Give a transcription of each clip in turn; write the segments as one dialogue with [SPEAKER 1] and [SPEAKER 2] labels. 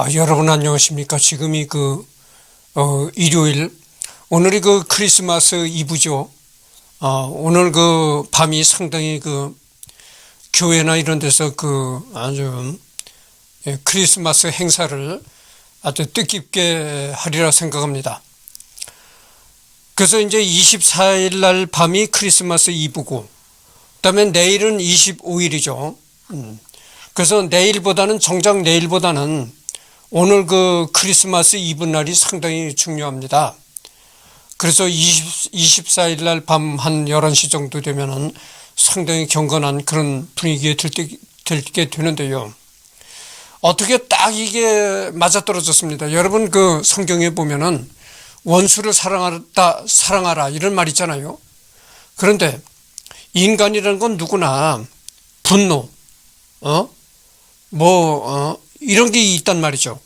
[SPEAKER 1] 여러분 안녕하십니까? 지금이 일요일, 오늘이 크리스마스 이브죠. 오늘 밤이 상당히 교회나 이런 데서 아주 크리스마스 행사를 아주 뜻깊게 하리라 생각합니다. 그래서 이제 24일 날 밤이 크리스마스 이브고, 그 다음에 내일은 25일이죠. 그래서 정작 내일보다는 오늘 크리스마스 이브 날이 상당히 중요합니다. 그래서 24일 날 밤 한 11시 정도 되면은 상당히 경건한 그런 분위기에 들게 되는데요. 어떻게 딱 이게 맞아떨어졌습니다. 여러분 성경에 보면은 원수를 사랑하라 이런 말 있잖아요. 그런데 인간이라는 건 누구나 분노, 이런 게 있단 말이죠.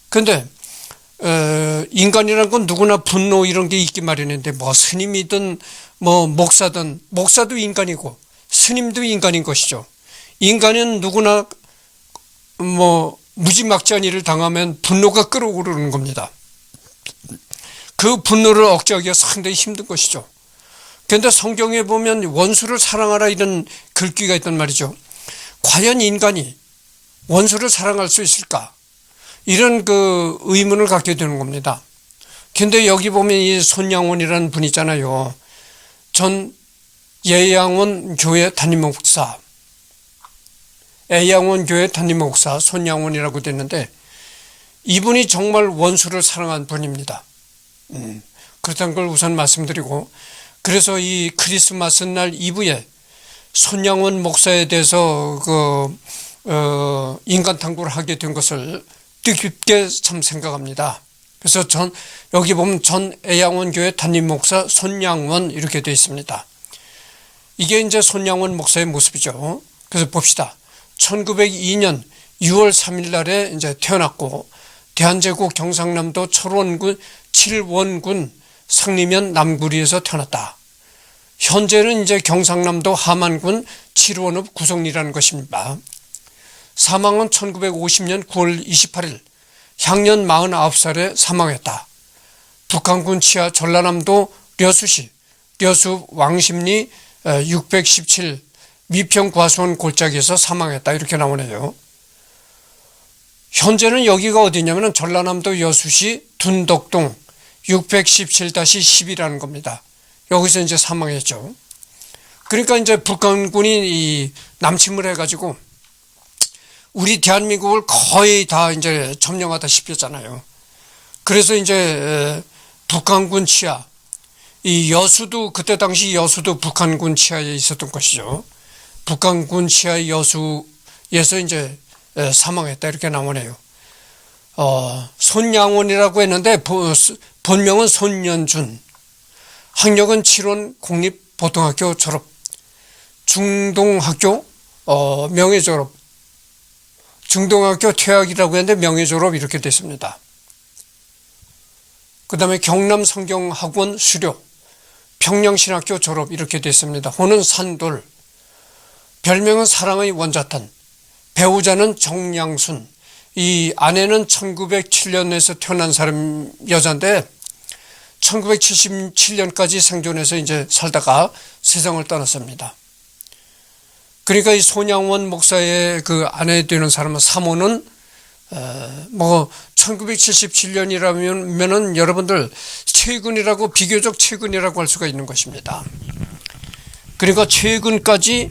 [SPEAKER 1] 근데 인간이라는 건 누구나 분노 이런 게 있기 마련인데 스님이든 목사도 인간이고 스님도 인간인 것이죠. 인간은 누구나 무지막지한 일을 당하면 분노가 끓어오르는 겁니다. 그 분노를 억제하기가 상당히 힘든 것이죠. 그런데 성경에 보면 원수를 사랑하라 이런 글귀가 있단 말이죠. 과연 인간이 원수를 사랑할 수 있을까? 이런 의문을 갖게 되는 겁니다. 근데 여기 보면 이 손양원이라는 분 있잖아요. 전 예양원 교회 담임 목사, 애양원 교회 담임 목사 손양원이라고 됐는데 이분이 정말 원수를 사랑한 분입니다. 그렇다는 걸 우선 말씀드리고, 그래서 이 크리스마스 날 이브에 손양원 목사에 대해서 인간 탐구를 하게 된 것을 뜻깊게 참 생각합니다. 그래서 여기 보면 전 애양원 교회 담임 목사 손양원 이렇게 되어 있습니다. 이게 이제 손양원 목사의 모습이죠. 그래서 봅시다. 1902년 6월 3일 날에 이제 태어났고, 대한제국 경상남도 철원군 칠원군 상리면 남구리에서 태어났다. 현재는 이제 경상남도 함안군 칠원읍 구성리라는 것입니다. 사망은 1950년 9월 28일, 향년 49살에 사망했다. 북한군 치하 전라남도 려수시, 려수 왕십리 617 미평 과수원 골짜기에서 사망했다. 이렇게 나오네요. 현재는 여기가 어디냐면 전라남도 여수시 둔덕동 617-10이라는 겁니다. 여기서 이제 사망했죠. 그러니까 이제 북한군이 남침을 해가지고 우리 대한민국을 거의 다 이제 점령하다시피 했잖아요. 그래서 이제 북한군 치하, 이 여수도 그때 당시 여수도 북한군 치하에 있었던 것이죠. 북한군 치하 여수에서 이제 사망했다 이렇게 나오네요. 손양원이라고 했는데 본명은 손연준, 학력은 칠원 공립고등학교 졸업, 중동학교 명예 졸업, 중동학교 퇴학이라고 했는데 명예 졸업 이렇게 됐습니다. 그 다음에 경남성경학원 수료, 평양신학교 졸업 이렇게 됐습니다. 호는 산돌, 별명은 사랑의 원자탄, 배우자는 정양순, 이 아내는 1907년에서 태어난 사람 여자인데 1977년까지 생존해서 이제 살다가 세상을 떠났습니다. 그러니까 이 손양원 목사의 아내 되는 사람은 사모는 1977년이라면은 여러분들 최근이라고, 비교적 최근이라고 할 수가 있는 것입니다. 그러니까 최근까지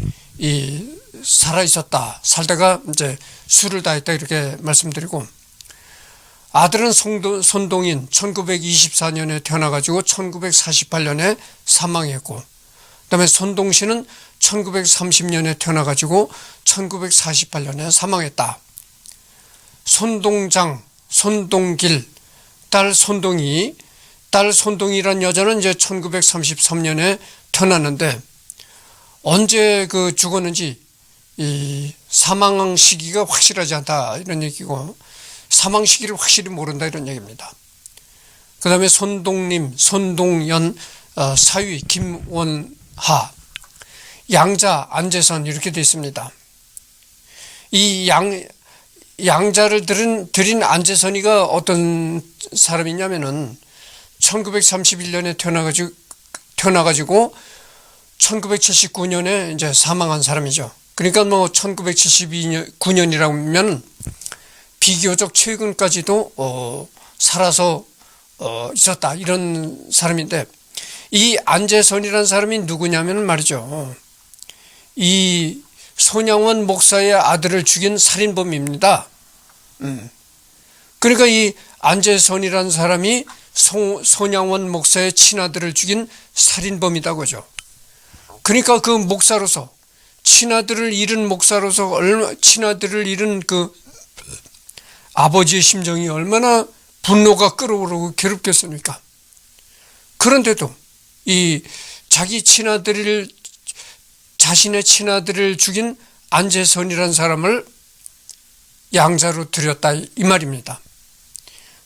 [SPEAKER 1] 살아 있었다, 살다가 이제 수를 다했다 이렇게 말씀드리고, 아들은 손동인 1924년에 태어나가지고 1948년에 사망했고, 그 다음에 손동씨는 1930년에 태어나가지고 1948년에 사망했다. 손동장, 손동길, 딸 손동이란 여자는 이제 1933년에 태어났는데 언제 죽었는지 이 사망 시기가 확실하지 않다 이런 얘기고, 사망 시기를 확실히 모른다 이런 얘기입니다. 그 다음에 손동림, 손동연, 사위, 김원하, 양자, 안재선 이렇게 되어 있습니다. 이 양자를 드린 안재선이가 어떤 사람이냐면은 1931년에 태어나가지고 1979년에 이제 사망한 사람이죠. 그러니까 뭐 1979년이라면 비교적 최근까지도 살아서 있었다, 이런 사람인데, 이 안재선이라는 사람이 누구냐면 말이죠, 이 손양원 목사의 아들을 죽인 살인범입니다. 그러니까 이 안재선이라는 사람이 손양원 목사의 친아들을 죽인 살인범이다 그죠. 그러니까 그 목사로서, 친아들을 잃은 목사로서 친아들을 잃은 그 아버지의 심정이 얼마나 분노가 끓어오르고 괴롭겠습니까? 그런데도 이 자신의 친아들을 죽인 안재선이라는 사람을 양자로 들였다, 이 말입니다.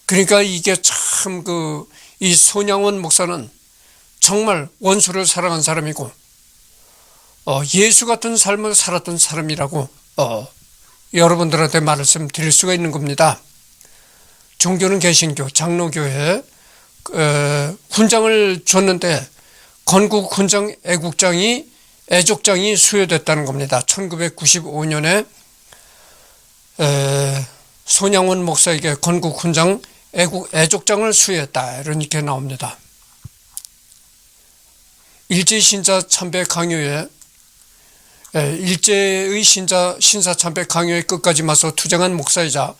[SPEAKER 1] 그러니까 이게 참 이 손양원 목사는 정말 원수를 사랑한 사람이고 예수 같은 삶을 살았던 사람이라고 여러분들한테 말씀드릴 수가 있는 겁니다. 종교는 개신교, 장로교회 훈장을 줬는데 건국 훈장 애족장이 수여됐다는 겁니다. 1995년에 손양원 목사에게 건국 훈장 애족장을 수여했다, 이렇게 나옵니다. 일제의 신사 참배 강요에 신사 참배 강요에 끝까지 맞서 투쟁한 목사이자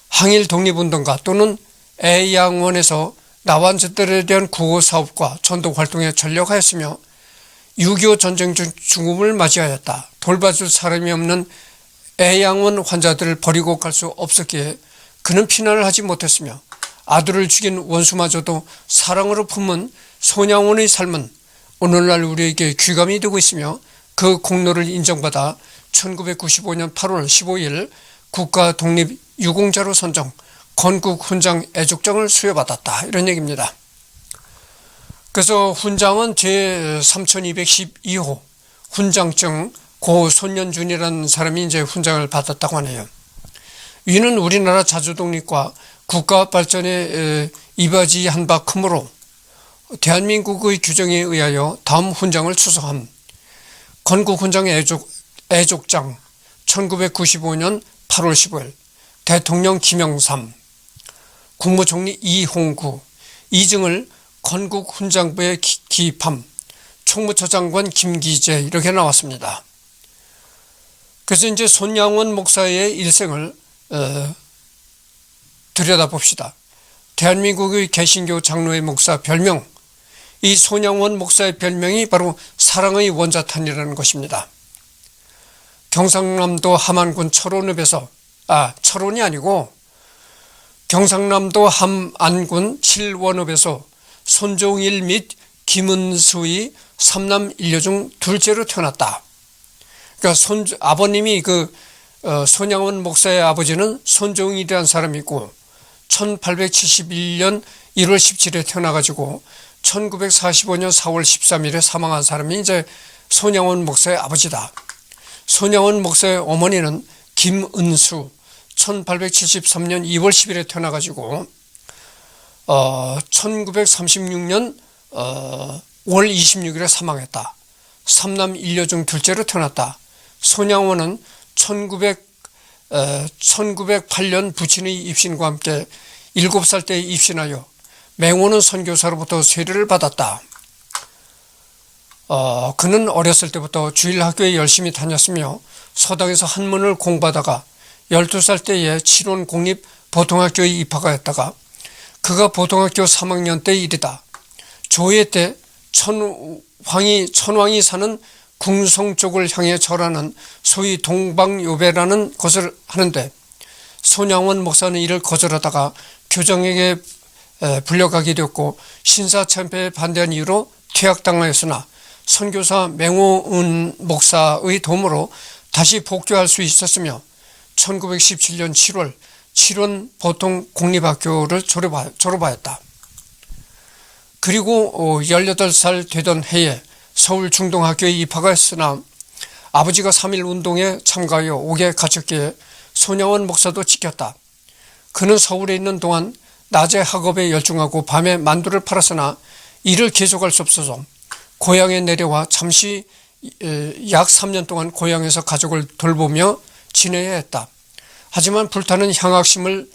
[SPEAKER 1] 항일 독립운동가 또는 애양원에서 나환자들에 대한 구호사업과 전도 활동에 전력하였으며 6.25 전쟁 중 죽음을 맞이하였다. 돌봐줄 사람이 없는 애양원 환자들을 버리고 갈 수 없었기에 그는 피난을 하지 못했으며 아들을 죽인 원수마저도 사랑으로 품은 손양원의 삶은 오늘날 우리에게 귀감이 되고 있으며 그 공로를 인정받아 1995년 8월 15일 국가 독립 유공자로 선정, 건국 훈장 애족장을 수여받았다, 이런 얘기입니다. 그래서 훈장은 제3212호 훈장증 고손연준이라는 사람이 이제 훈장을 받았다고 하네요. 이는 우리나라 자주독립과 국가 발전에 이바지한 바 크므로 대한민국의 규정에 의하여 다음 훈장을 추서함. 건국훈장 애족장 1995년 8월 15일 대통령 김영삼, 국무총리 이홍구, 이증을 건국훈장부에 기입함. 총무처 장관 김기재, 이렇게 나왔습니다. 그래서 이제 손양원 목사의 일생을 들여다봅시다. 대한민국의 개신교 장로의 목사 별명, 이 손양원 목사의 별명이 바로 사랑의 원자탄이라는 것입니다. 경상남도 함안군 철원읍에서, 철원이 아니고 경상남도 함안군 칠원읍에서 손종일 및 김은수의 3남 1녀 중 둘째로 태어났다. 그러니까 아버님이 손양원 목사의 아버지는 손종일이라는 사람이고 1871년 1월 17일에 태어나가지고 1945년 4월 13일에 사망한 사람이 이제 손양원 목사의 아버지다. 손양원 목사의 어머니는 김은수, 1873년 2월 10일에 태어나가지고 1936년 5월 26일에 사망했다. 3남 1녀 중 둘째로 태어났다. 손양원은 1908년 부친의 입신과 함께 7살 때 입신하여 맹호는 선교사로부터 세례를 받았다. 그는 어렸을 때부터 주일학교에 열심히 다녔으며 서당에서 한문을 공부하다가 12살 때에 칠원 공립 보통학교에 입학하였다가 그가 보통학교 3학년 때 일이다. 조회 때 천왕이 사는 궁성 쪽을 향해 절하는 소위 동방요배라는 것을 하는데 손양원 목사는 이를 거절하다가 교장에게 불려가게 되었고 신사참배에 반대한 이유로 퇴학당하였으나 선교사 맹호은 목사의 도움으로 다시 복교할 수 있었으며 1917년 7월 칠원 보통 공립학교를 졸업하였다. 그리고 18살 되던 해에 서울 중동학교에 입학하였으나 아버지가 3.1 운동에 참가하여 옥에 갇혔기에 손양원 목사도 지켰다. 그는 서울에 있는 동안 낮에 학업에 열중하고 밤에 만두를 팔았으나 일을 계속할 수 없어서 고향에 내려와 잠시 약 3년 동안 고향에서 가족을 돌보며 지내야 했다. 하지만 불타는 향악심을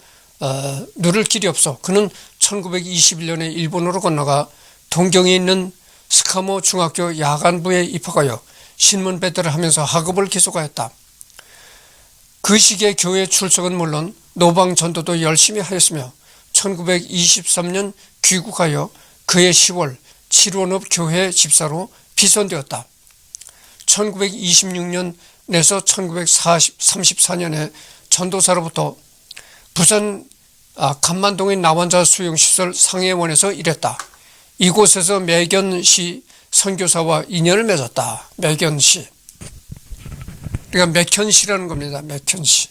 [SPEAKER 1] 누를 길이 없어 그는 1921년에 일본으로 건너가 동경에 있는 스카모 중학교 야간부에 입학하여 신문 배달을 하면서 학업을 계속하였다. 그 시기에 교회 출석은 물론 노방 전도도 열심히 하였으며 1923년 귀국하여 그해 10월 7원읍 교회 집사로 비선되었다. 1926년 내서 1934년에 전도사로부터 부산 간만동의 나환자 수용시설 상해원에서 일했다. 이곳에서 매견시 선교사와 인연을 맺었다. 매견시. 그러니까 맥현시라는 겁니다. 맥현시.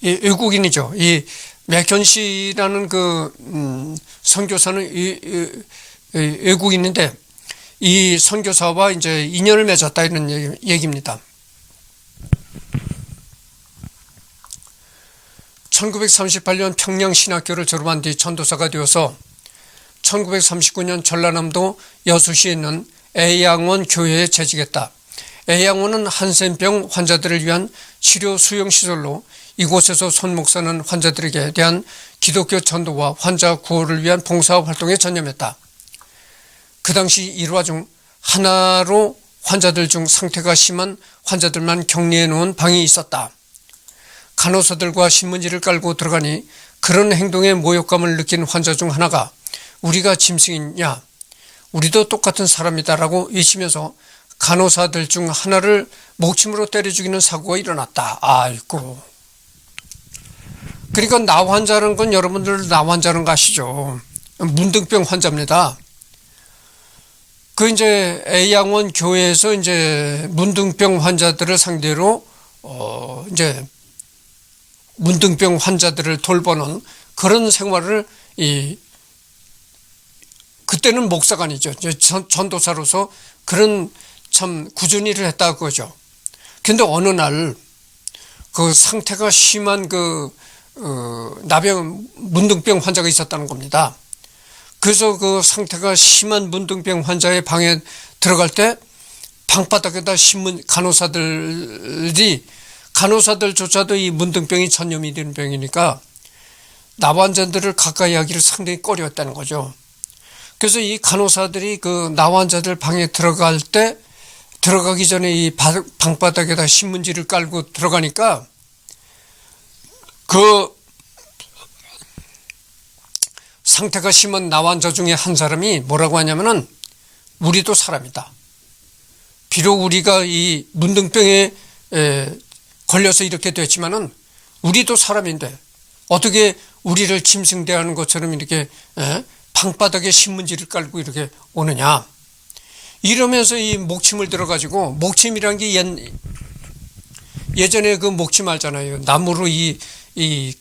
[SPEAKER 1] 이 외국인이죠. 이 맥현시라는 그 선교사는 외국인인데 이 선교사와 이제 인연을 맺었다 이런 얘기입니다. 1938년 평양신학교를 졸업한 뒤 전도사가 되어서 1939년 전라남도 여수시에 있는 애양원 교회에 재직했다. 애양원은 한센병 환자들을 위한 치료 수용시설로 이곳에서 손 목사는 환자들에게 대한 기독교 전도와 환자 구호를 위한 봉사활동에 전념했다. 그 당시 일화 중 하나로 환자들 중 상태가 심한 환자들만 격리해 놓은 방이 있었다. 간호사들과 신문지를 깔고 들어가니 그런 행동에 모욕감을 느낀 환자 중 하나가 우리가 짐승이냐? 우리도 똑같은 사람이다라고 외치면서 간호사들 중 하나를 목침으로 때려 죽이는 사고가 일어났다. 아이고. 그러니까 나 환자라는 건 여러분들 나 환자는 거 아시죠? 문둥병 환자입니다. 그 이제 애양원 교회에서 이제 문둥병 환자들을 상대로 이제 문둥병 환자들을 돌보는 그런 생활을 그때는 목사가 아니죠. 전도사로서 그런 참 꾸준히 일을 했다 그거죠. 근데 어느 날 그 상태가 심한 나병 문둥병 환자가 있었다는 겁니다. 그래서 그 상태가 심한 문둥병 환자의 방에 들어갈 때 방바닥에다 간호사들조차도 이 문둥병이 전염이 되는 병이니까 나환자들을 가까이 하기를 상당히 꺼려했다는 거죠. 그래서 이 간호사들이 그 나환자들 방에 들어가기 전에 이 방바닥에다 신문지를 깔고 들어가니까 그 상태가 심한 나환자 중에 한 사람이 뭐라고 하냐면은 우리도 사람이다. 비록 우리가 이 문둥병에 걸려서 이렇게 됐지만은 우리도 사람인데 어떻게 우리를 짐승 대하는 것처럼 이렇게 방바닥에 신문지를 깔고 이렇게 오느냐. 이러면서 이 목침을 들어가지고 목침이란 게 예전에 그 목침 알잖아요. 나무로 이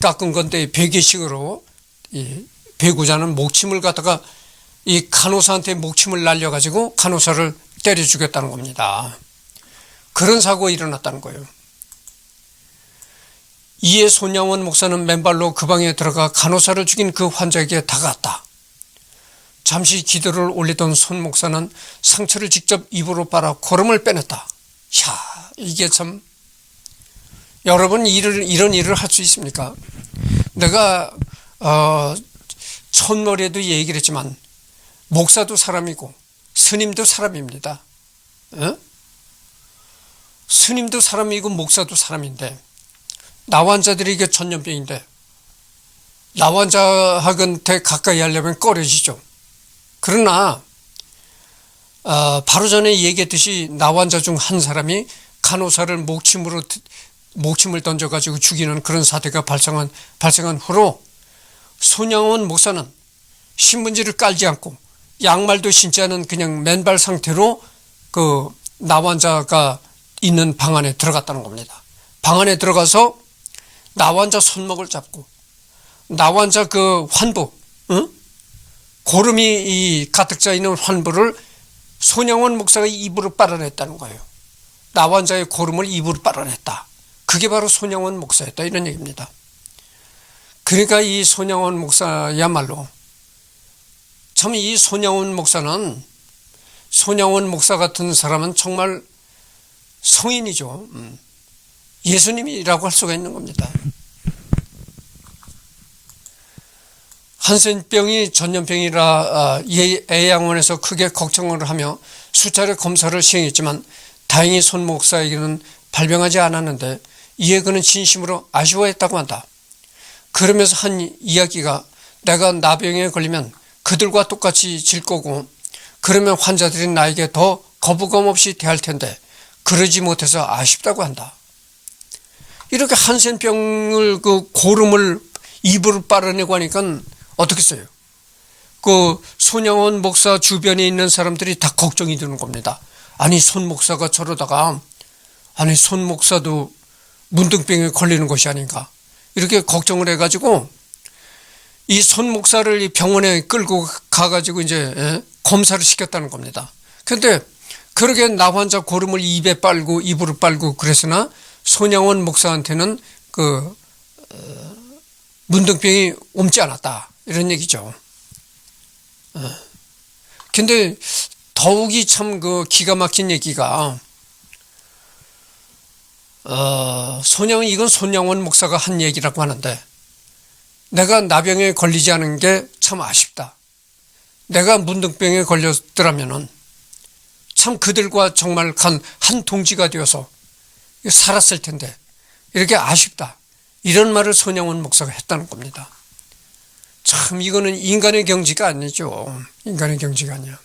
[SPEAKER 1] 깎은 건데 베개식으로 이 배구자는 목침을 갖다가 이 간호사한테 목침을 날려가지고 간호사를 때려 죽였다는 겁니다. 그런 사고가 일어났다는 거예요. 이에 손양원 목사는 맨발로 그 방에 들어가 간호사를 죽인 그 환자에게 다가갔다. 잠시 기도를 올리던 손 목사는 상처를 직접 입으로 빨아 고름을 빼냈다. 야, 이게 참 여러분 이런 일을 할 수 있습니까? 내가 첫머리에도 얘기를 했지만 목사도 사람이고 스님도 사람입니다. 스님도 사람이고 목사도 사람인데 나환자들이 이게 전염병인데 나환자한테 가까이 하려면 꺼려지죠. 그러나 바로 전에 얘기했듯이 나환자 중 한 사람이 간호사를 목침을 던져가지고 죽이는 그런 사태가 발생한 후로 손양원 목사는 신문지를 깔지 않고 양말도 신지 않은 그냥 맨발 상태로 그 나환자가 있는 방 안에 들어갔다는 겁니다. 방 안에 들어가서 나환자 손목을 잡고 나환자 그 환부, 고름이 가득 차 있는 환부를 손양원 목사가 입으로 빨아냈다는 거예요. 나환자의 고름을 입으로 빨아냈다. 그게 바로 손양원 목사였다, 이런 얘기입니다. 그러니까 이 손양원 목사야말로 참, 이 손양원 목사 같은 사람은 정말 성인이죠. 예수님이라고 할 수가 있는 겁니다. 한센병이 전염병이라 애양원에서 크게 걱정을 하며 수차례 검사를 시행했지만 다행히 손 목사에게는 발병하지 않았는데 이에 그는 진심으로 아쉬워했다고 한다. 그러면서 한 이야기가, 내가 나병에 걸리면 그들과 똑같이 질 거고 그러면 환자들이 나에게 더 거부감 없이 대할 텐데 그러지 못해서 아쉽다고 한다. 이렇게 한센병을 그 고름을 입으로 빨아내고 하니까 어떻겠어요? 그 손양원 목사 주변에 있는 사람들이 다 걱정이 드는 겁니다. 아니, 손 목사가 저러다가, 아니, 손 목사도 문둥병에 걸리는 것이 아닌가, 이렇게 걱정을 해가지고 이 손 목사를 병원에 끌고 가가지고 이제 검사를 시켰다는 겁니다. 그런데 그렇게 나환자 고름을 입에 빨고 입으로 빨고 그랬으나 손양원 목사한테는 그 문둥병이 옮지 않았다, 이런 얘기죠. 근데 더욱이 참 그 기가 막힌 얘기가, 이건 손양원 목사가 한 얘기라고 하는데, 내가 나병에 걸리지 않은 게 참 아쉽다. 내가 문둥병에 걸렸더라면은 참 그들과 정말 한 동지가 되어서 살았을 텐데 이렇게 아쉽다, 이런 말을 손양원 목사가 했다는 겁니다. 참, 이거는 인간의 경지가 아니죠. 인간의 경지가 아니야.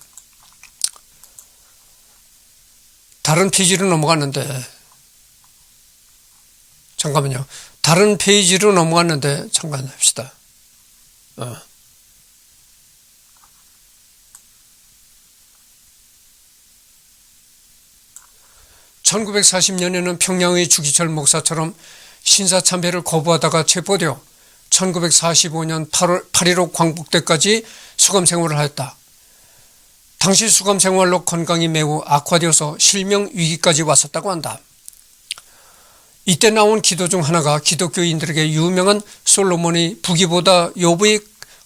[SPEAKER 1] 다른 페이지로 넘어갔는데, 잠깐만요. 다른 페이지로 넘어갔는데 잠깐 합시다. 1940년에는 평양의 주기철 목사처럼 신사참배를 거부하다가 체포되어 1945년 8.15 광복대까지 수감생활을 하였다. 당시 수감생활로 건강이 매우 악화되어서 실명 위기까지 왔었다고 한다. 이때 나온 기도 중 하나가 기독교인들에게 유명한 솔로몬이 부귀보다 요부의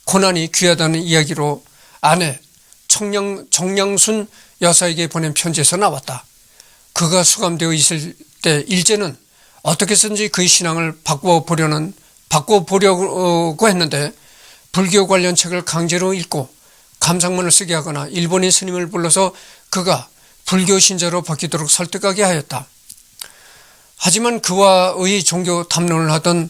[SPEAKER 1] 고난이 귀하다는 이야기로 아내 정량순 여사에게 보낸 편지에서 나왔다. 그가 수감되어 있을 때 일제는 어떻게 해서든지 그의 신앙을 바꿔보려고 했는데 불교 관련 책을 강제로 읽고 감상문을 쓰게 하거나 일본인 스님을 불러서 그가 불교 신자로 바뀌도록 설득하게 하였다. 하지만 그와의 종교 담론을 하던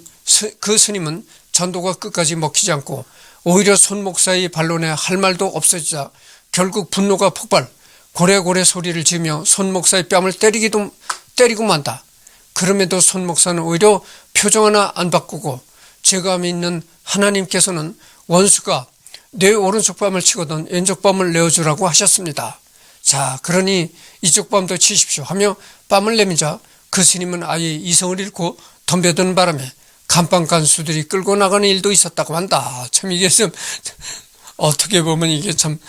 [SPEAKER 1] 그 스님은 전도가 끝까지 먹히지 않고 오히려 손 목사의 반론에 할 말도 없어지자 결국 분노가 폭발, 고래고래 소리를 지으며 손 목사의 뺨을 때리고 만다. 그럼에도 손 목사는 오히려 표정 하나 안 바꾸고 죄감이 있는 하나님께서는 원수가 내 오른쪽 뺨을 치거든 왼쪽 뺨을 내어주라고 하셨습니다. 자, 그러니 이쪽 뺨도 치십시오 하며 뺨을 내밀자 그 스님은 아예 이성을 잃고 덤벼드는 바람에 감방 간수들이 끌고 나가는 일도 있었다고 한다. 참, 이게 좀 어떻게 보면 이게 참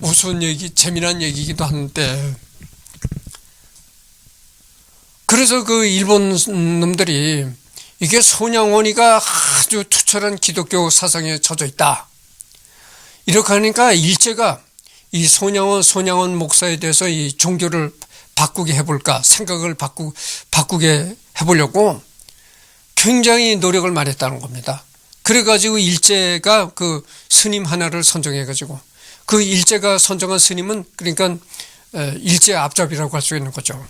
[SPEAKER 1] 우스운 얘기, 재미난 얘기이기도 한데, 그래서 그 일본 놈들이 이게 손양원이가 아주 투철한 기독교 사상에 젖어 있다, 이렇게 하니까 일제가 이 손양원 목사에 대해서 이 종교를 바꾸게 해볼까, 생각을 바꾸게 해보려고 굉장히 노력을 많이 했다는 겁니다. 그래가지고 일제가 그 스님 하나를 선정해가지고 그 일제가 선정한 스님은 그러니까 일제 앞잡이라고 할 수 있는 거죠.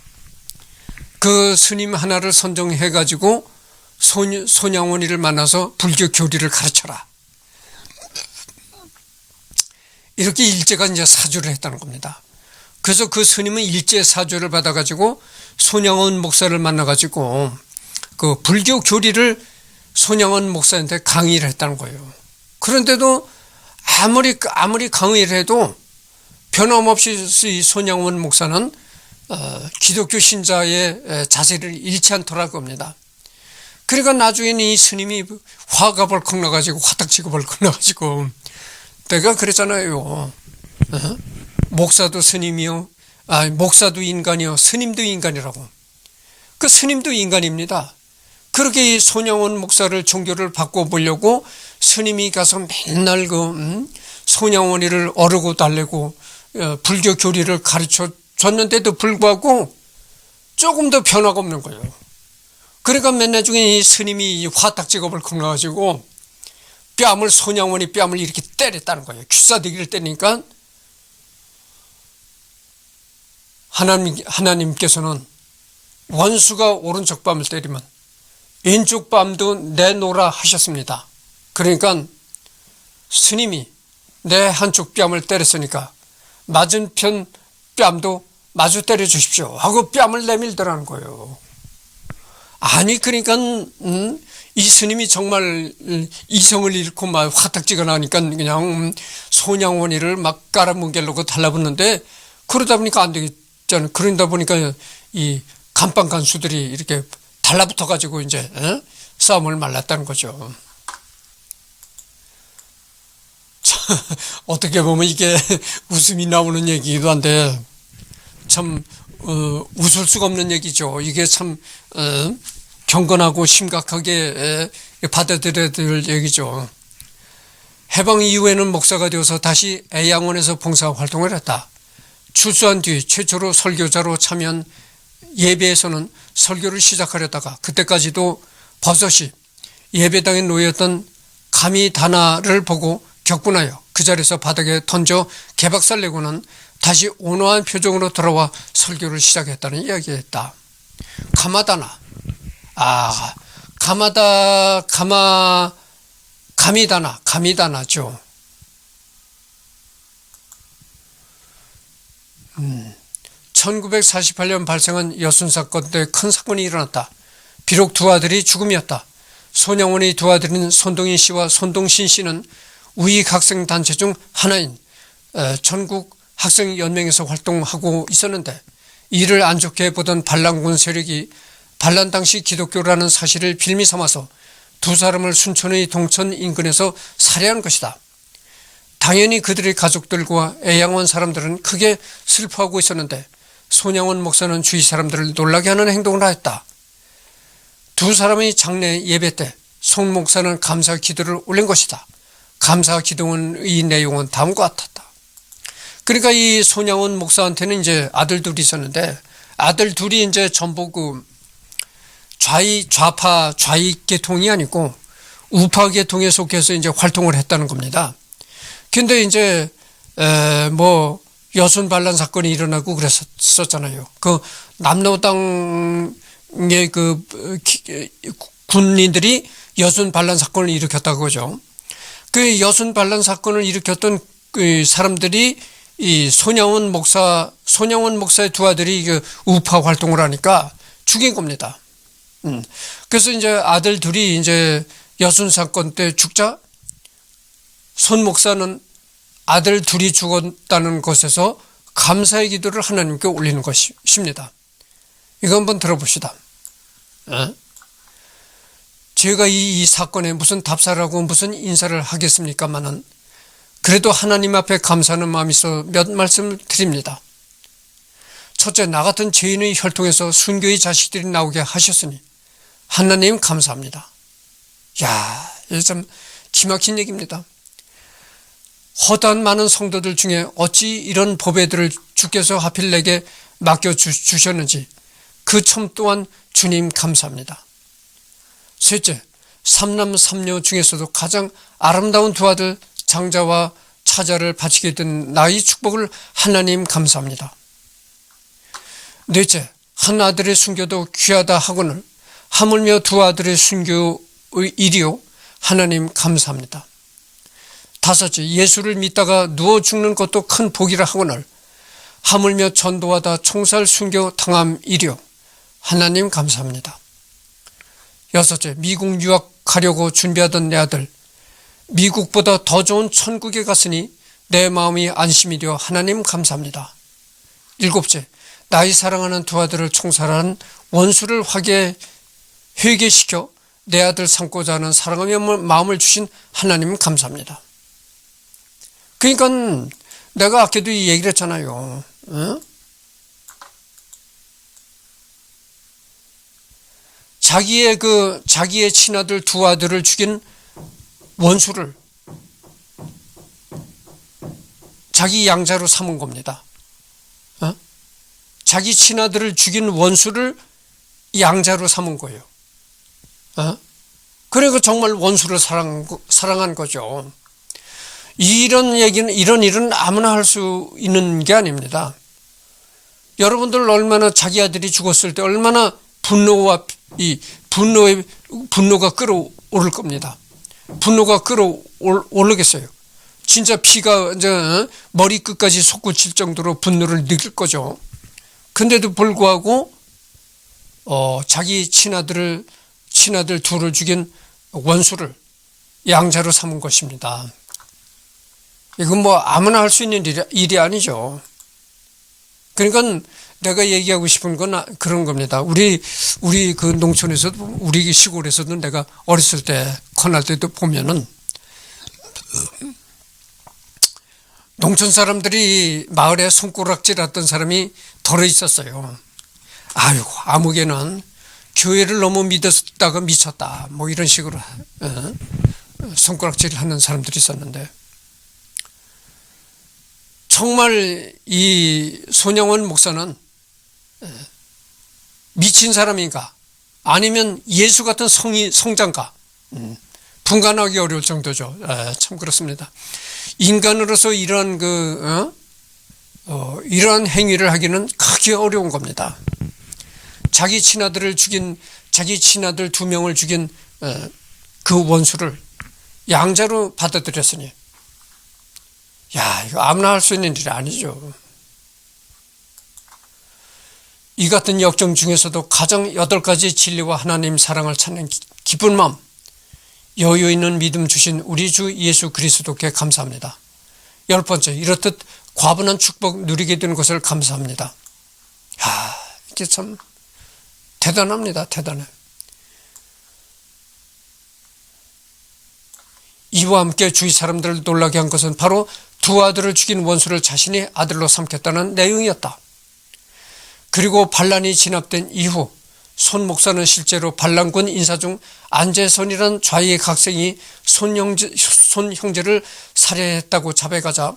[SPEAKER 1] 그 스님 하나를 선정해가지고 손양원이를 만나서 불교 교리를 가르쳐라, 이렇게 일제가 이제 사주를 했다는 겁니다. 그래서 그 스님은 일제 사주를 받아가지고 손양원 목사를 만나가지고 그 불교 교리를 손양원 목사한테 강의를 했다는 거예요. 그런데도 아무리 강의를 해도 변함없이 손양원 목사는 기독교 신자의 자세를 잃지 않더라고 합니다. 그러니까 나중에는 이 스님이 화가 벌컥 나가지고 화딱지가 벌컥 나가지고, 내가 그랬잖아요. 목사도 스님이요, 목사도 인간이요 스님도 인간이라고. 그 스님도 인간입니다. 그렇게 이 손양원 목사를 종교를 바꿔보려고 스님이 가서 맨날 손양원이를 어르고 달래고 불교 교리를 가르쳐 줬는데도 불구하고 조금 더 변화가 없는 거예요. 그러니까 맨날 중에 이 스님이 화딱 직업을 걸어가지고 손양원이 뺨을 이렇게 때렸다는 거예요. 귀싸대기를 때리니까 하나님께서는 원수가 오른쪽 뺨을 때리면 왼쪽 뺨도 내놓으라 하셨습니다. 그러니까 스님이 내 한쪽 뺨을 때렸으니까 맞은편 뺨도 마주 때려 주십시오 하고 뺨을 내밀더라는 거예요. 아니 그러니까 이 스님이 정말 이성을 잃고 막 화딱지가 나니까 그냥 손양원이를 막 깔아뭉개려고 달라붙는데 그러다 보니까 안 되겠잖아요. 그러다 보니까 이 간판 간수들이 이렇게 달라붙어 가지고 이제 싸움을 말랐다는 거죠. 어떻게 보면 이게 웃음이 나오는 얘기기도 한데 참 웃을 수가 없는 얘기죠. 이게 참 경건하고 심각하게 받아들여야 될 얘기죠. 해방 이후에는 목사가 되어서 다시 애양원에서 봉사활동을 했다. 출소한 뒤 최초로 설교자로 참여한 예배에서는 설교를 시작하려다가 그때까지도 버섯이 예배당에 놓였던 가미다나를 보고 격분하여 그 자리에서 바닥에 던져 개박살 내고는 다시 온화한 표정으로 돌아와 설교를 시작했다는 이야기였다. 가마다나, 가미다나죠. 1948년 발생한 여순 사건 때 큰 사건이 일어났다. 비록 두 아들이 죽음이었다. 손양원의 두 아들인 손동인 씨와 손동신 씨는 우익학생단체 중 하나인 전국 학생연맹에서 활동하고 있었는데 이를 안 좋게 보던 반란군 세력이 반란 당시 기독교라는 사실을 빌미 삼아서 두 사람을 순천의 동천 인근에서 살해한 것이다. 당연히 그들의 가족들과 애양원 사람들은 크게 슬퍼하고 있었는데 손양원 목사는 주위 사람들을 놀라게 하는 행동을 하였다. 두 사람의 장례 예배 때 손 목사는 감사 기도를 올린 것이다. 감사 기도의 내용은 다음과 같았다. 그러니까 이 손양원 목사한테는 이제 아들 둘이 있었는데 아들 둘이 이제 전부 좌파 좌익 계통이 아니고 우파 계통에 속해서 이제 활동을 했다는 겁니다. 근데 이제 여순 반란 사건이 일어나고 그랬었잖아요. 그 남로당의 군인들이 여순 반란 사건을 일으켰다고 하죠. 그 여순 반란 사건을 일으켰던 그 사람들이 이 손양원 목사의 두 아들이 우파 활동을 하니까 죽인 겁니다. 그래서 이제 아들 둘이 이제 여순 사건 때 죽자 손 목사는 아들 둘이 죽었다는 것에서 감사의 기도를 하나님께 올리는 것입니다. 이거 한번 들어봅시다. 제가 이 사건에 무슨 답사라고 무슨 인사를 하겠습니까마는 그래도 하나님 앞에 감사하는 마음이 있어 몇 말씀을 드립니다. 첫째, 나 같은 죄인의 혈통에서 순교의 자식들이 나오게 하셨으니 하나님 감사합니다. 야, 이게 참 기막힌 얘기입니다. 허다한 많은 성도들 중에 어찌 이런 보배들을 주께서 하필 내게 맡겨주셨는지 그 참 또한 주님 감사합니다. 셋째, 삼남 삼녀 중에서도 가장 아름다운 두 아들 장자와 차자를 바치게 된 나의 축복을 하나님 감사합니다. 넷째, 한 아들의 순교도 귀하다 하거늘 하물며 두 아들의 순교의 일이요 하나님 감사합니다. 다섯째, 예수를 믿다가 누워 죽는 것도 큰 복이라 하거늘 하물며 전도하다 총살 순교 당함 일이요 하나님 감사합니다. 여섯째, 미국 유학 가려고 준비하던 내 아들 미국보다 더 좋은 천국에 갔으니 내 마음이 안심이 되어 하나님 감사합니다. 일곱째, 나의 사랑하는 두 아들을 총살한 원수를 회개시켜 내 아들 삼고자 하는 사랑하며 마음을 주신 하나님 감사합니다. 그러니까 내가 아까도 이 얘기를 했잖아요. 자기의 친아들 두 아들을 죽인 원수를 자기 양자로 삼은 겁니다. 자기 친아들을 죽인 원수를 양자로 삼은 거예요. 그러니까 정말 원수를 사랑한 거죠. 이런 일은 아무나 할 수 있는 게 아닙니다. 여러분들 얼마나 자기 아들이 죽었을 때 얼마나 분노가 끌어오를 겁니다. 분노가 끌어오르겠어요. 진짜 피가 이제 머리끝까지 솟구칠 정도로 분노를 느낄 거죠. 근데도 불구하고 자기 친아들 둘을 죽인 원수를 양자로 삼은 것입니다. 이건 뭐 아무나 할 수 있는 일이 아니죠. 그러니까 내가 얘기하고 싶은 건 그런 겁니다. 우리 그 농촌에서도, 우리 시골에서도 내가 어렸을 때 커날 때도 보면은 농촌 사람들이 마을에 손가락질 했던 사람이 덜어 있었어요. 아이고, 아무개는 교회를 너무 믿었다가 미쳤다, 뭐 이런 식으로 손가락질을 하는 사람들이 있었는데, 정말 이 손양원 목사는 미친 사람인가 아니면 예수 같은 성자인가 분간하기 어려울 정도죠. 참 그렇습니다. 인간으로서 이런 이런 행위를 하기는 크게 어려운 겁니다. 자기 친아들 두 명을 죽인 그 원수를 양자로 받아들였으니, 야, 이거 아무나 할 수 있는 일이 아니죠. 이 같은 역정 중에서도 가장 8가지 진리와 하나님 사랑을 찾는 기쁜 마음, 여유 있는 믿음 주신 우리 주 예수 그리스도께 감사합니다. 10번째, 이렇듯 과분한 축복 누리게 되는 것을 감사합니다. 이게 참 대단합니다. 대단해. 이와 함께 주위 사람들을 놀라게 한 것은 바로 두 아들을 죽인 원수를 자신의 아들로 삼겠다는 내용이었다. 그리고 반란이 진압된 이후 손 목사는 실제로 반란군 인사 중 안재선이라는 좌익 학생이 손 형제를 살해했다고 자백하자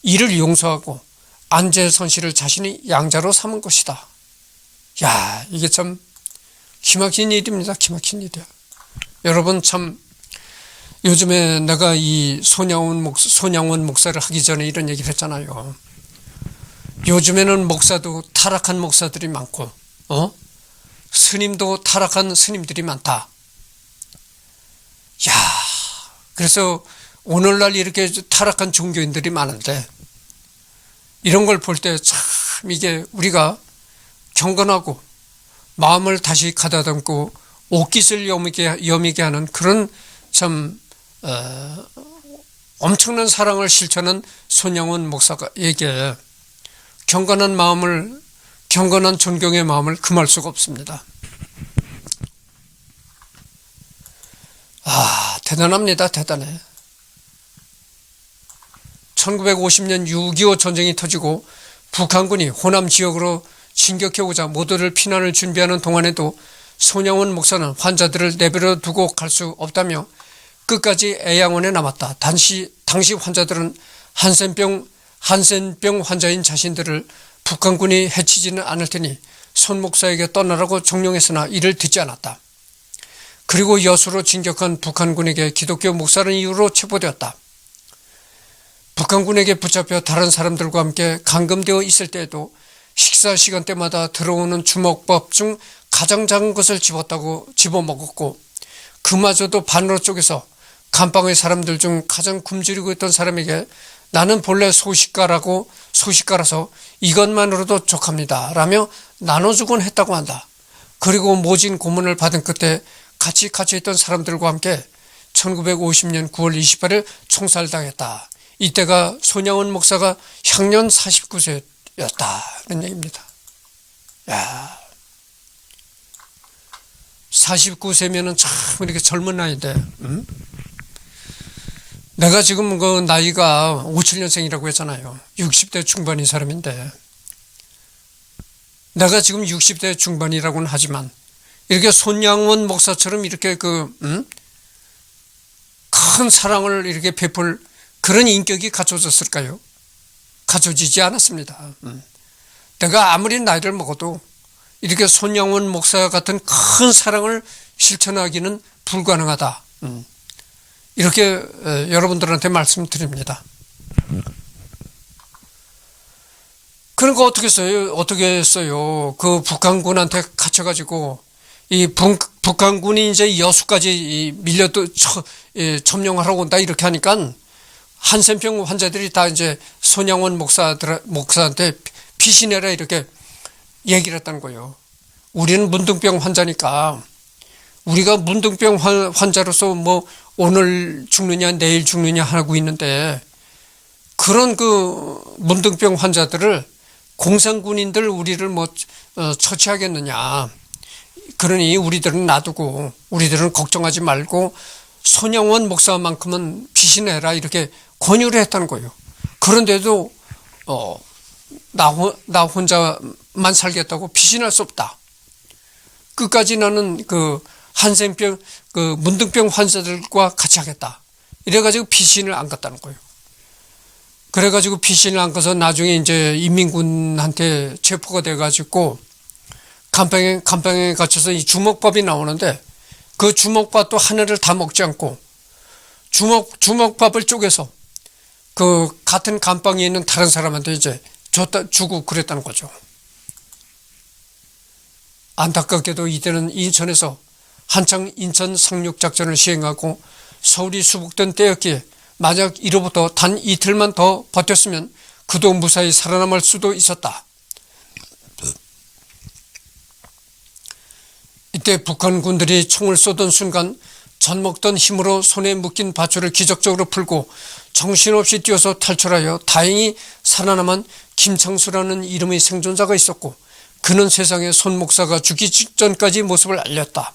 [SPEAKER 1] 이를 용서하고 안재선 씨를 자신이 양자로 삼은 것이다. 야, 이게 참 기막힌 일입니다. 기막힌 일이야. 여러분, 참 요즘에 내가 이 손양원 목사를 하기 전에 이런 얘기를 했잖아요. 요즘에는 목사도 타락한 목사들이 많고, 스님도 타락한 스님들이 많다. 야, 그래서 오늘날 이렇게 타락한 종교인들이 많은데, 이런 걸 볼 때 참 이게 우리가 경건하고 마음을 다시 가다듬고 옷깃을 여미게 하는 그런 참 엄청난 사랑을 실천한 손양원 목사에게 경건한 존경의 마음을 금할 수가 없습니다. 대단합니다. 대단해. 1950년 6.25 전쟁이 터지고 북한군이 호남 지역으로 진격해오자 모두를 피난을 준비하는 동안에도 손양원 목사는 환자들을 내버려 두고 갈 수 없다며 끝까지 애양원에 남았다. 당시 환자들은 한센병 환자인 자신들을 북한군이 해치지는 않을 테니 손 목사에게 떠나라고 종용했으나 이를 듣지 않았다. 그리고 여수로 진격한 북한군에게 기독교 목사라는 이유로 체포되었다. 북한군에게 붙잡혀 다른 사람들과 함께 감금되어 있을 때에도 식사 시간 때마다 들어오는 주먹밥 중 가장 작은 것을 집어먹었고 그마저도 반으로 쪼개서 감방의 사람들 중 가장 굶주리고 있던 사람에게 나는 본래 소식가라서 이것만으로도 족합니다 라며 나눠주곤 했다고 한다. 그리고 모진 고문을 받은 끝에 같이 갇혀있던 사람들과 함께 1950년 9월 28일 총살당했다. 이때가 손양원 목사가 향년 49세였다는 얘기입니다. 야, 49세면은 참 이렇게 젊은 나이인데, 내가 지금 그 나이가 57년생이라고 했잖아요. 60대 중반인 사람인데, 내가 지금 60대 중반이라고는 하지만 이렇게 손양원 목사처럼 이렇게 큰 사랑을 이렇게 베풀 그런 인격이 갖춰졌을까요? 갖춰지지 않았습니다. 내가 아무리 나이를 먹어도 이렇게 손양원 목사 같은 큰 사랑을 실천하기는 불가능하다. 이렇게 여러분들한테 말씀드립니다. 그러니까 어떻게 했어요? 그 북한군한테 갇혀가지고 이 북한군이 이제 여수까지 점령하러 온다 이렇게 하니까 한센병 환자들이 다 이제 손양원 목사한테 피신해라 이렇게 얘기를 했다는 거예요. 우리는 문둥병 환자니까 우리가 문둥병 환자로서 뭐 오늘 죽느냐 내일 죽느냐 하고 있는데 그런 그 문둥병 환자들을 공산군인들 우리를 처치하겠느냐. 그러니 우리들은 놔두고 우리들은 걱정하지 말고 손양원 목사만큼은 피신해라 이렇게 권유를 했다는 거예요. 그런데도 나 혼자만 살겠다고 피신할 수 없다. 끝까지 나는 그 한센병 그 문둥병 환자들과 같이 하겠다. 이래가지고 피신을 안 갔다는 거예요. 그래가지고 피신을 안 가서 나중에 이제 인민군한테 체포가 돼가지고 감방에 갇혀서 이 주먹밥이 나오는데 그 주먹밥도 하나를 다 먹지 않고 주먹밥을 쪼개서 그 같은 감방에 있는 다른 사람한테 이제 주고 그랬다는 거죠. 안타깝게도 이때는 인천에서 한창 인천 상륙작전을 시행하고 서울이 수복된 때였기에 만약 이로부터 단 이틀만 더 버텼으면 그도 무사히 살아남을 수도 있었다. 이때 북한 군들이 총을 쏘던 순간 젖먹던 힘으로 손에 묶인 밧줄을 기적적으로 풀고 정신없이 뛰어서 탈출하여 다행히 살아남은 김창수라는 이름의 생존자가 있었고 그는 세상에 손 목사가 죽기 직전까지 모습을 알렸다.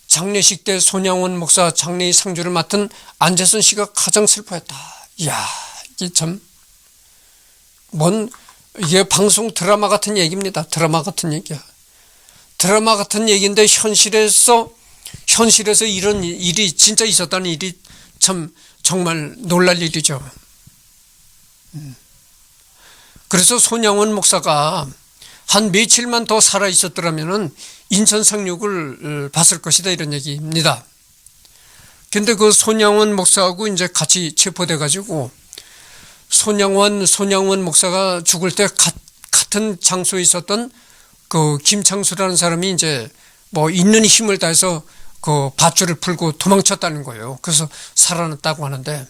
[SPEAKER 1] 장례식 때 손양원 목사 장례의 상주를 맡은 안재선 씨가 가장 슬퍼했다. 이야, 이게 참 이게 방송 드라마 같은 얘기입니다. 드라마 같은 얘기야. 드라마 같은 얘기인데 현실에서 이런 일이 진짜 있었다는 일이 참 정말 놀랄 일이죠. 그래서 손양원 목사가 한 며칠만 더 살아 있었더라면은 인천 상륙을 봤을 것이다 이런 얘기입니다. 근데 그 손양원 목사하고 이제 같이 체포돼 가지고 손양원 목사가 죽을 때 같은 장소에 있었던 그 김창수라는 사람이 이제 있는 힘을 다해서 그 밧줄을 풀고 도망쳤다는 거예요. 그래서 살아났다고 하는데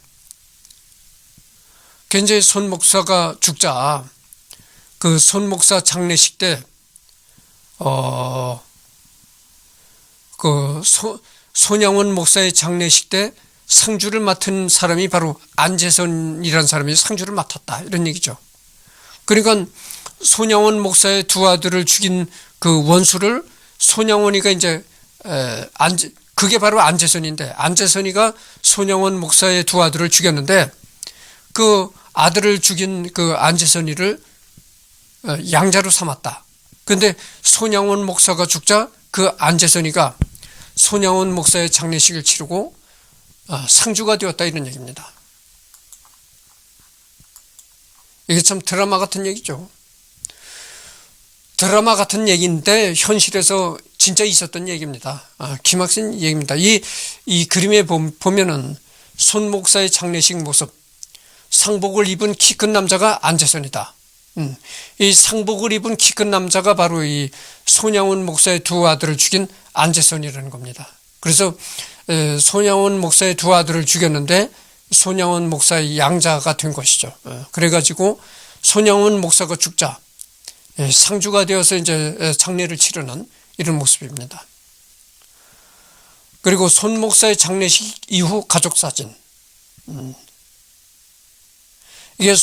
[SPEAKER 1] 굉장히 손 목사가 죽자 그 손 목사 장례식 때 손양원 목사의 장례식 때 상주를 맡은 사람이 바로 안재선이라는 사람이 상주를 맡았다 이런 얘기죠. 그러니까 손양원 목사의 두 아들을 죽인 그 원수를 손양원이가 이제 그게 바로 안재선인데 안재선이가 손양원 목사의 두 아들을 죽였는데 그 아들을 죽인 그 안재선이를 양자로 삼았다. 근데 손양원 목사가 죽자 그 안재선이가 손양원 목사의 장례식을 치르고 상주가 되었다 이런 얘기입니다. 이게 참 드라마 같은 얘기죠. 드라마 같은 얘기인데 현실에서 진짜 있었던 얘기입니다. 기막힌 얘기입니다. 이 그림에 보면은 손 목사의 장례식 모습, 상복을 입은 키 큰 남자가 안재선이다. 이 상복을 입은 키 큰 남자가 바로 이 손양원 목사의 두 아들을 죽인 안재선이라는 겁니다. 그래서 손양원 목사의 두 아들을 죽였는데 손양원 목사의 양자가 된 것이죠. 그래가지고 손양원 목사가 죽자 상주가 되어서 이제 장례를 치르는 이런 모습입니다. 그리고 손 목사의 장례식 이후 가족 사진. 이게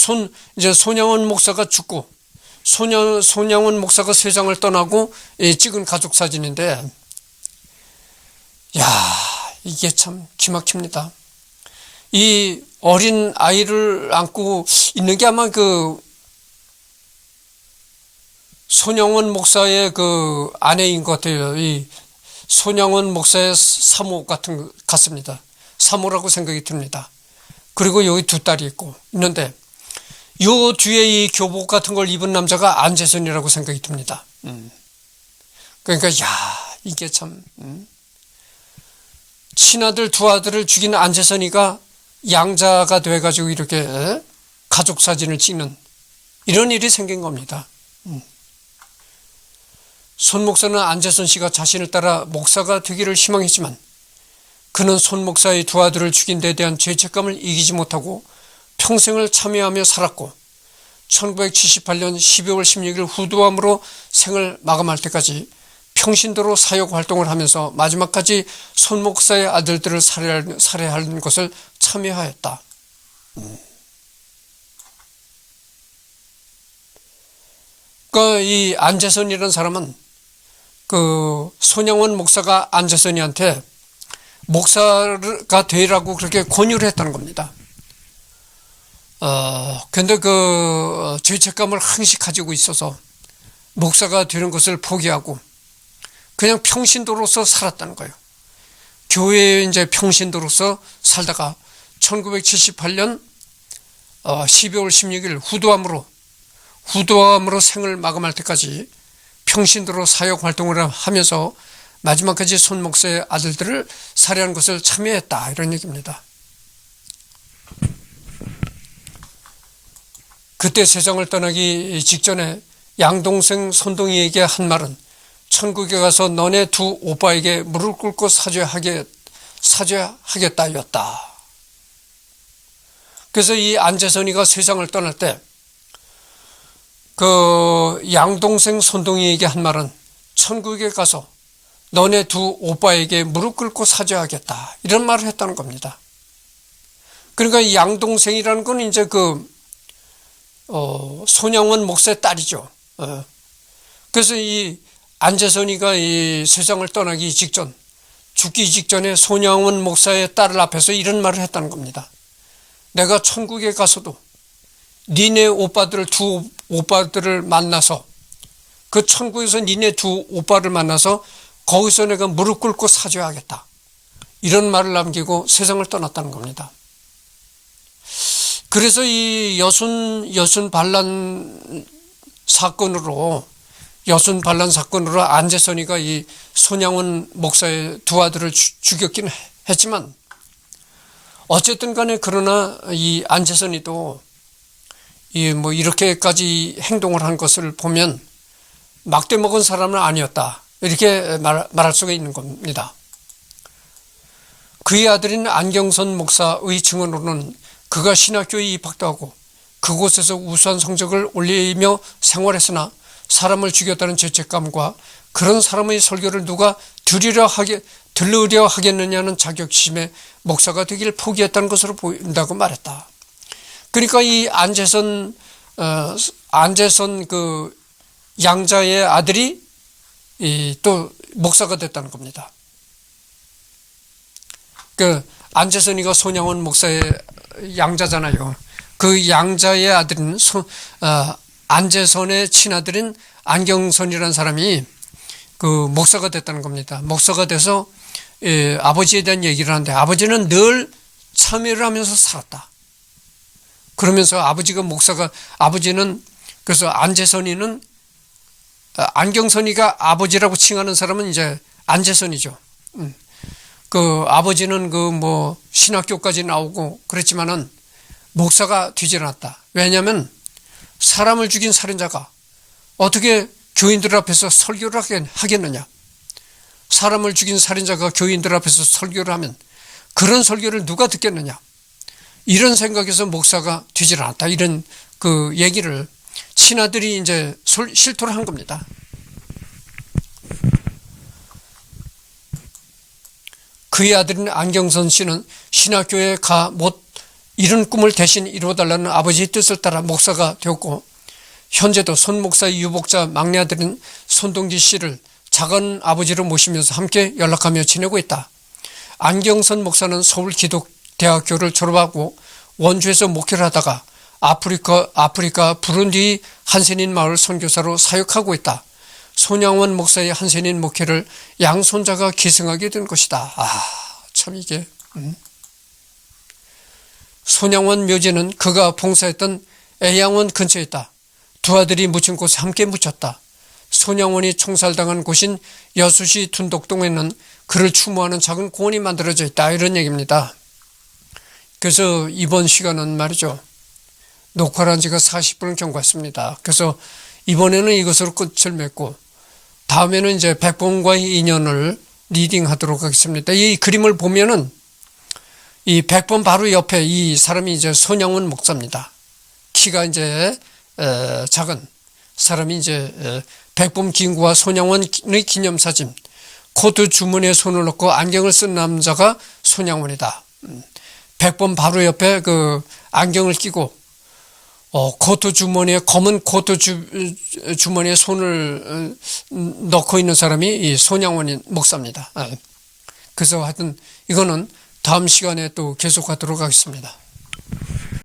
[SPEAKER 1] 이제 손양원 목사가 죽고 손양원 목사가 세상을 떠나고 찍은 가족 사진인데, 야, 이게 참 기막힙니다. 이 어린 아이를 안고 있는 게 아마 그 손영원 목사의 그 아내인 것 같아요. 이 손영원 목사의 사모 같습니다. 사모라고 생각이 듭니다. 그리고 여기 두 딸이 있는데 요 뒤에 이 교복 같은 걸 입은 남자가 안재선이라고 생각이 듭니다. 그러니까 이게 참 친아들 두 아들을 죽인 안재선이가 양자가 돼가지고 이렇게 가족 사진을 찍는 이런 일이 생긴 겁니다. 손 목사는 안재선 씨가 자신을 따라 목사가 되기를 희망했지만 그는 손 목사의 두 아들을 죽인 데 대한 죄책감을 이기지 못하고 평생을 참여하며 살았고 1978년 12월 16일 후두암으로 생을 마감할 때까지 평신도로 사역 활동을 하면서 마지막까지 손 목사의 아들들을 살해하는 것을 참여하였다. 그러니까 이 안재선이라는 사람은 그 손영원 목사가 안재선이한테 목사가 되라고 그렇게 권유를 했다는 겁니다. 근데 그 죄책감을 항시 가지고 있어서 목사가 되는 것을 포기하고 그냥 평신도로서 살았다는 거예요. 교회에 이제 평신도로서 살다가 1978년 12월 16일 후두암으로 생을 마감할 때까지 평신도로 사역 활동을 하면서 마지막까지 손 목사의 아들들을 살해한 것을 참여했다, 이런 얘기입니다. 그때 세상을 떠나기 직전에 양동생 손동이에게 한 말은 천국에 가서 너네 두 오빠에게 무릎 꿇고 사죄하겠다였다. 그래서 이 안재선이가 세상을 떠날 때 그 양동생 손동이에게 한 말은 천국에 가서 너네 두 오빠에게 무릎 꿇고 사죄하겠다, 이런 말을 했다는 겁니다. 그러니까 이 양동생이라는 건 이제 손영원 목사의 딸이죠. 그래서 이 안재선이가 이 세상을 떠나기 직전, 죽기 직전에 손영원 목사의 딸을 앞에서 이런 말을 했다는 겁니다. 내가 천국에 가서도 니네 두 오빠들을 만나서, 그 천국에서 니네 두 오빠를 만나서 거기서 내가 무릎 꿇고 사죄하겠다, 이런 말을 남기고 세상을 떠났다는 겁니다. 그래서 이 여순 반란 사건으로 안재선이가 이 손양원 목사의 두 아들을 죽였긴 했지만, 어쨌든 간에 그러나 이 안재선이도 이렇게까지 행동을 한 것을 보면 막대 먹은 사람은 아니었다, 이렇게 말할 수가 있는 겁니다. 그의 아들인 안경선 목사의 증언으로는 그가 신학교에 입학도 하고 그곳에서 우수한 성적을 올리며 생활했으나 사람을 죽였다는 죄책감과 그런 사람의 설교를 누가 들으려 하겠느냐는 자격심에 목사가 되기를 포기했다는 것으로 보인다고 말했다. 그러니까 이 안재선 그 양자의 아들이 또 목사가 됐다는 겁니다. 그 안재선이가 손양원 목사의 양자잖아요. 그 양자의 아들인 안재선의 친아들인 안경선이라는 사람이 그 목사가 됐다는 겁니다. 목사가 돼서 아버지에 대한 얘기를 하는데, 아버지는 늘 참여를 하면서 살았다. 그러면서 아버지는 그래서 안재선이는 안경선이가 아버지라고 칭하는 사람은 이제 안재선이죠. 그 아버지는 신학교까지 나오고 그랬지만은 목사가 되질 않았다. 왜냐하면 사람을 죽인 살인자가 어떻게 교인들 앞에서 설교를 하겠느냐. 사람을 죽인 살인자가 교인들 앞에서 설교를 하면 그런 설교를 누가 듣겠느냐. 이런 생각에서 목사가 되질 않았다, 이런 그 얘기를 친아들이 이제 실토를 한 겁니다. 그의 아들인 안경선 씨는 신학교에 못 이룬 꿈을 대신 이루어달라는 아버지의 뜻을 따라 목사가 되었고, 현재도 손 목사의 유복자 막내 아들인 손동기 씨를 작은 아버지로 모시면서 함께 연락하며 지내고 있다. 안경선 목사는 서울 기독대학교를 졸업하고 원주에서 목회를 하다가 아프리카 부룬디 한센인 마을 선교사로 사역하고 있다. 손양원 목사의 한센인 목회를 양손자가 계승하게 된 것이다. 참 이게 손양원 묘지는 그가 봉사했던 애양원 근처에 있다. 두 아들이 묻힌 곳에 함께 묻혔다. 손양원이 총살당한 곳인 여수시 둔덕동에는 그를 추모하는 작은 공원이 만들어져 있다. 이런 얘기입니다. 그래서 이번 시간은 말이죠. 녹화를 한 지가 40분을 경과했습니다. 그래서 이번에는 이것으로 끝을 맺고 다음에는 이제 백범과의 인연을 리딩하도록 하겠습니다. 이 그림을 보면은 이 백범 바로 옆에 이 사람이 이제 손양원 목사입니다. 키가 이제 작은 사람이 이제 백범 김구와 손양원의 기념사진, 코트 주머니에 손을 넣고 안경을 쓴 남자가 손양원이다. 백범 바로 옆에 그 안경을 끼고 코트 주머니에 검은 코트 주머니에 손을 넣고 있는 사람이 이 손양원 목사입니다. 그래서 하여튼 이거는 다음 시간에 또 계속하도록 하겠습니다.